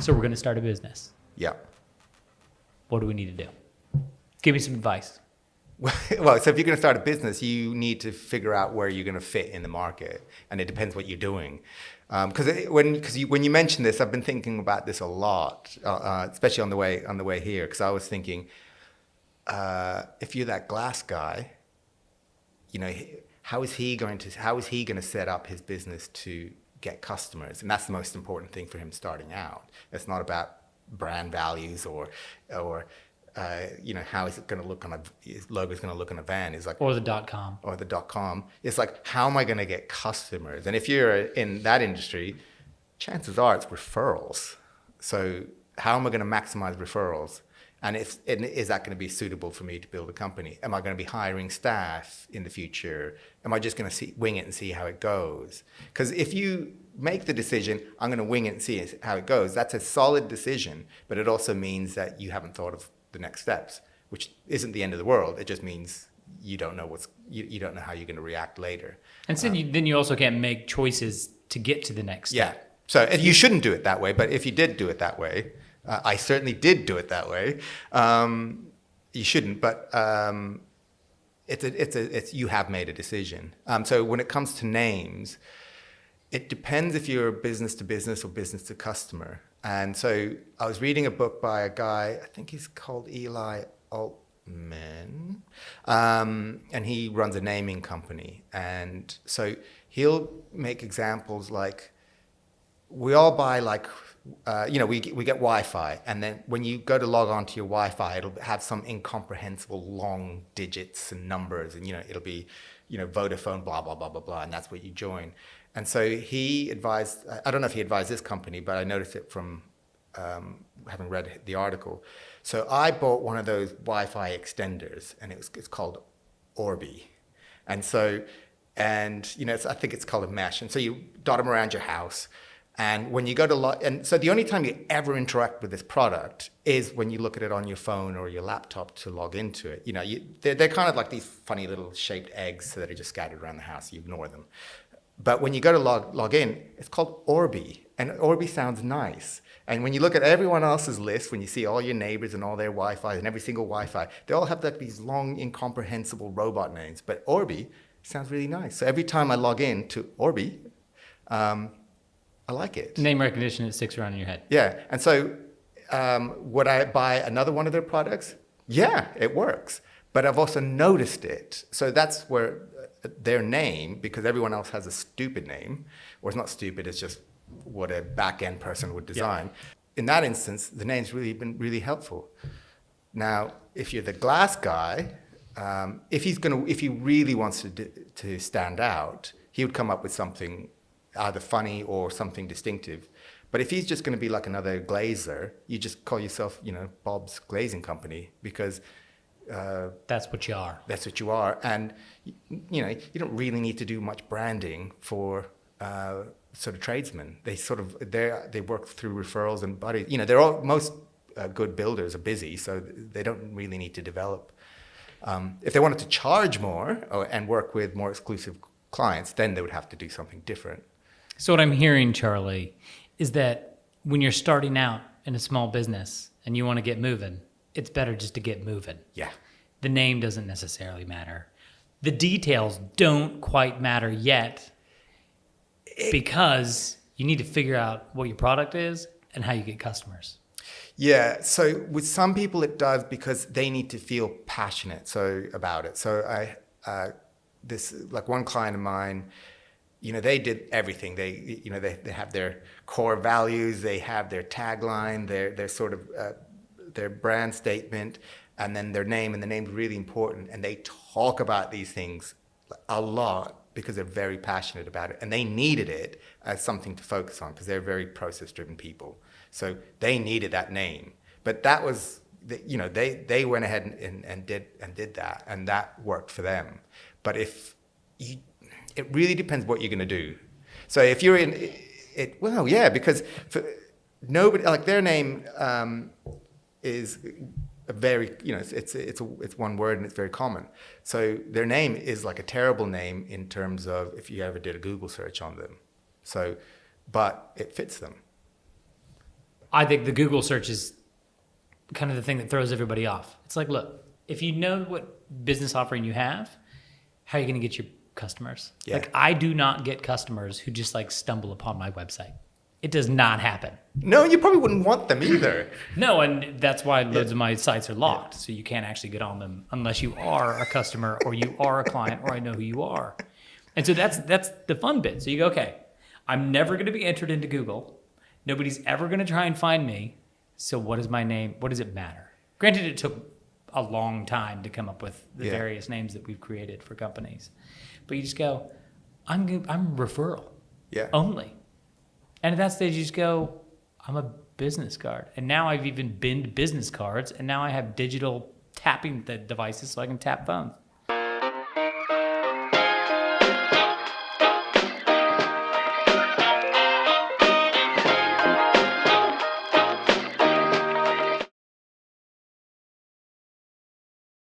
So we're going to start a business. Yeah. What do we need to do? Give me some advice. Well, so if you're going to start a business, you need to figure out where you're going to fit in the market, and it depends what you're doing. Because when you mentioned this, I've been thinking about this a lot, especially on the way here. Because I was thinking, if you're that glass guy, you know, how is he going to set up his business to get customers? And that's the most important thing for him starting out. It's not about brand values or you know, how is it going to look his logo's going to look on a van. It's like, Or the .com. Or the .com. It's like, how am I going to get customers? And if you're in that industry, chances are it's referrals. So how am I going to maximize referrals? And is that going to be suitable for me to build a company? Am I going to be hiring staff in the future? Am I just going to wing it and see how it goes? Because if you make the decision, I'm going to wing it and see how it goes, that's a solid decision, but it also means that you haven't thought of the next steps, which isn't the end of the world. It just means you don't know you don't know how you're going to react later. And so then you also can't make choices to get to the next step. Yeah. So you shouldn't do it that way, but if you did do it that way, I certainly did do it that way. You shouldn't, but it's you have made a decision. So when it comes to names, it depends if you're business to business or business to customer. And so I was reading a book by a guy, I think he's called Eli Altman, and he runs a naming company. And so he'll make examples like, we all buy like, you know, we get Wi-Fi, and then when you go to log on to your Wi-Fi, it'll have some incomprehensible long digits and numbers, and, you know, it'll be, you know, Vodafone, blah, blah, blah, blah, blah, and that's what you join. And so he advised, I don't know if he advised this company, but I noticed it from having read the article. So I bought one of those Wi-Fi extenders, and it's called Orbi. And so, you know, I think it's called a mesh. And so you dot them around your house. And when you go to and so the only time you ever interact with this product is when you look at it on your phone or your laptop to log into it. You know, they're kind of like these funny little shaped eggs that are just scattered around the house. You ignore them. But when you go to log in, it's called Orbi, and Orbi sounds nice. And when you look at everyone else's list, when you see all your neighbors and all their Wi-Fi and every single Wi-Fi, they all have like these long, incomprehensible robot names. But Orbi sounds really nice. So every time I log in to Orbi, I like it. Name recognition, it sticks around in your head. Yeah. And so would I buy another one of their products? Yeah, it works. But I've also noticed it. So that's where their name, because everyone else has a stupid name, or it's not stupid, it's just what a back-end person would design. Yeah. In that instance, the name's really been really helpful. Now, if you're the glass guy, if he really wants to stand out, he would come up with something either funny or something distinctive. But if he's just going to be like another glazer, you just call yourself, you know, Bob's Glazing Company, because that's what you are. That's what you are. And, you know, you don't really need to do much branding for sort of tradesmen. They work through referrals and buddies. You know, most good builders are busy, so they don't really need to develop. If they wanted to charge more and work with more exclusive clients, then they would have to do something different. So what I'm hearing, Charlie, is that when you're starting out in a small business and you want to get moving, it's better just to get moving. Yeah. The name doesn't necessarily matter. The details don't quite matter yet because you need to figure out what your product is and how you get customers. Yeah. So with some people it does because they need to feel passionate about it. So this like one client of mine, you know, they did everything. They have their core values, they have their tagline, their sort of their brand statement, and then their name, and the name's really important. And they talk about these things a lot because they're very passionate about it, and they needed it as something to focus on because they're very process-driven people. So they needed that name. But that was, you know, they went ahead and did that, and that worked for them. But it really depends what you're going to do. So if you're in it, well, yeah, because nobody, like their name is a very, you know, it's one word and it's very common. So their name is like a terrible name in terms of if you ever did a Google search on them. So, but it fits them. I think the Google search is kind of the thing that throws everybody off. It's like, look, if you know what business offering you have, how are you going to get your customers? Yeah. Like, I do not get customers who just like stumble upon my website. It does not happen. No, you probably wouldn't want them either. No, and that's why loads of my sites are locked. So you can't actually get on them unless you are a customer or you are a client or I know who you are. And so that's the fun bit. So you go, okay, I'm never going to be entered into Google. Nobody's ever going to try and find me. So what is my name? What does it matter? Granted, it took a long time to come up with the various names that we've created for companies. But you just go, I'm referral only. And at that stage, you just go, I'm a business card. And now I've even binned business cards. And now I have digital tapping devices so I can tap phones.